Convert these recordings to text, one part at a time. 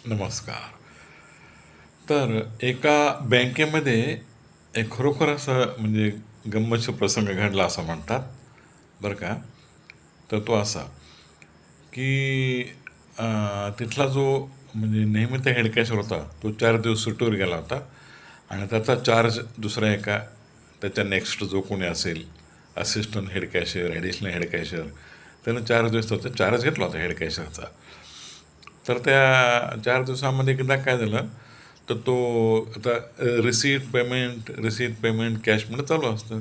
नमस्कार. तर एका बँकेमध्ये एक खरोखर असं म्हणजे गंमतशीर प्रसंग घडला असं म्हणतात, बरं का. तर तो असा, की तिथला जो म्हणजे नेहमीचा हेड कॅशर होता, तो 4 दिवस सुट्टीवर गेला होता आणि त्याचा चार्ज दुसऱ्या एका त्याच्या नेक्स्ट जो कोणी असेल, assistant head cashier, additional head cashier, त्यानं 4 दिवस त्याचा चार्ज घेतला होता हेड कॅशरचा. तर त्या 4 दिवसामध्ये एकदा काय झालं, तर तो आता रिसीट पेमेंट कॅशमध्ये चालू असतं.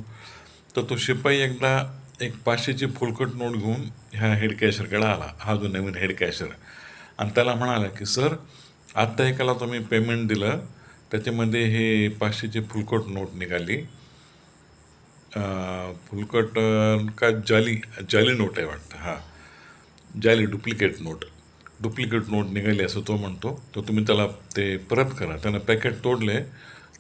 तर तो शिपाई एकदा एक 500ची फुलकट नोट घेऊन ह्या हेड कॅशरकडे आला, हा जो नवीन हेड कॅशर, आणि त्याला म्हणाला की सर, आत्ता एकाला तुम्ही पेमेंट दिलं, त्याच्यामध्ये हे 500ची फुलकट नोट निघाली. फुलकट का जाली जाली नोट आहे वाटतं, हां, जाली डुप्लिकेट नोट निघाली असं तो म्हणतो. तर तुम्ही त्याला ते परत करा. त्यानं पॅकेट तोडले.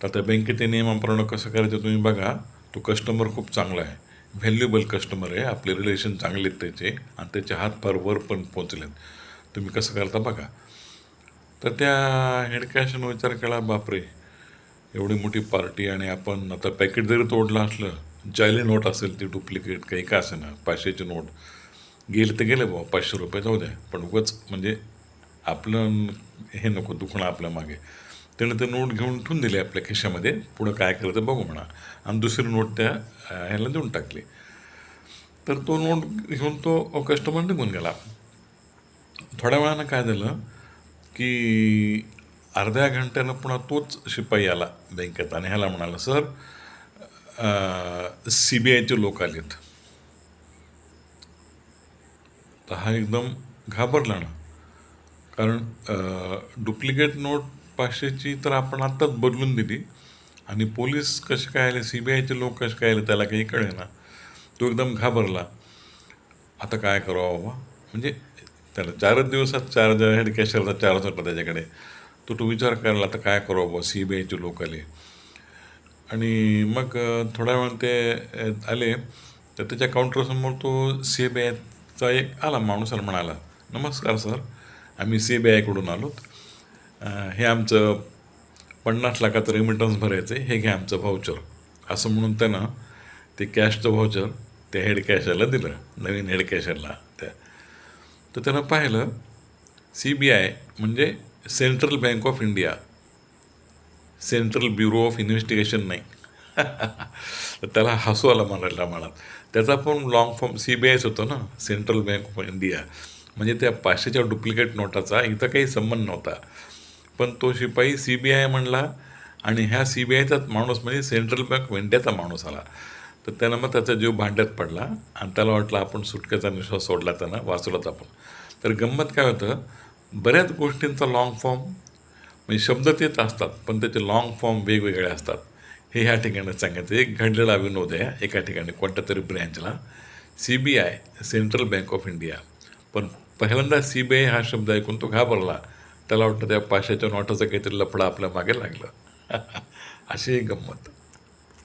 तर त्या बँकेच्या नियमाप्रमाणे कसं करायचं तुम्ही बघा. तो कस्टमर खूप चांगला आहे, व्हॅल्युएबल कस्टमर आहे, आपले रिलेशन चांगले आहेत त्याचे, आणि त्याचे हात फार वर पण पोचलेत. तुम्ही कसं करता बघा. तर त्या हेड कॅशनं विचार केला, बापरे, एवढी मोठी पार्टी आणि आपण आता पॅकेट जरी तोडलं असलं, जाली नोट असेल ती, डुप्लिकेट काही का असे ना, 500ची नोट गेले तर गेले बाबा, ₹500 जाऊ द्या, पण उगाच म्हणजे आपलं हे नको दुखणं आपल्या मागे. त्यानं ते नोट घेऊन ठेवून दिली आपल्या खिशामध्ये, पुढं काय करायचं बघू म्हणा, आणि दुसरी नोट त्या ह्याला देऊन टाकली. तर तो नोट घेऊन तो कस्टमर निघून गेला. थोड्या वेळानं काय झालं, की अर्ध्या घंट्यानं पुन्हा तोच शिपाई आला बँकेत आणि ह्याला म्हणाला, सर, CBIचे लोक आलेत. तर हा एकदम घाबरला ना, कारण डुप्लिकेट नोट 500ची तर आपण आत्ताच बदलून दिली, आणि पोलीस कसे काय आले, CBIचे लोक कसे काय आले, त्याला काही कळेना. तो एकदम घाबरला. आता काय करावं बाबा, म्हणजे त्याला 4च दिवसात हेड कॅशरचा चार्ज होता त्याच्याकडे. तो विचार करायला, आता काय करावं बाबा, CBIचे लोक आले. आणि मग थोड्या वेळ ते आले. तर त्याच्या काउंटरसमोर तो CBIचा एक आला माणूस आणि म्हणाला, नमस्कार सर, आम्ही CBIकडून आलोत. हे आमचं 50 लाखाचं रेमिटन्स भरायचं आहे, हे घ्या आमचं व्हाउचर, असं म्हणून त्यानं ते कॅशचं व्हाउचर त्या हेड कॅशरला दिलं, नवीन हेड कॅशरला त्या. तर त्यानं पाहिलं, CBI म्हणजे central bank of India, central bureau of investigation नाही. तर त्याला हसू आला म्हणायला मनात. त्याचा पण लॉंग फॉर्म CBIच होतं ना, सेंट्रल बँक ऑफ इंडिया. म्हणजे त्या 500च्या डुप्लिकेट नोटाचा इथं काही संबंध नव्हता. पण तो शिपाई CBI म्हणला, आणि ह्या CBIचाच माणूस म्हणजे सेंट्रल बँक ऑफ इंडियाचा माणूस आला. तर त्यानं मग त्याचा जीव भांड्यात पडला, आणि त्याला वाटलं आपण सुटकेचा निश्वास सोडला, त्यानं वाचवलाच आपण. तर गंमत काय होतं, बऱ्याच गोष्टींचा लॉंग फॉर्म म्हणजे शब्द तेच असतात, पण त्याचे लॉंग फॉर्म वेगवेगळे असतात. हे ह्या ठिकाणी सांगायचं. एक घडलेला विनोद आहे एका ठिकाणी कोणत्या तरी ब्रँचला, CBI central bank of India. पण पहिल्यांदा CBI हा शब्द ऐकून तो घाबरला. त्याला वाटतं त्या 500च्या नोटाचं काहीतरी लफडं आपल्या मागे लागलं. अशी एक गंमत.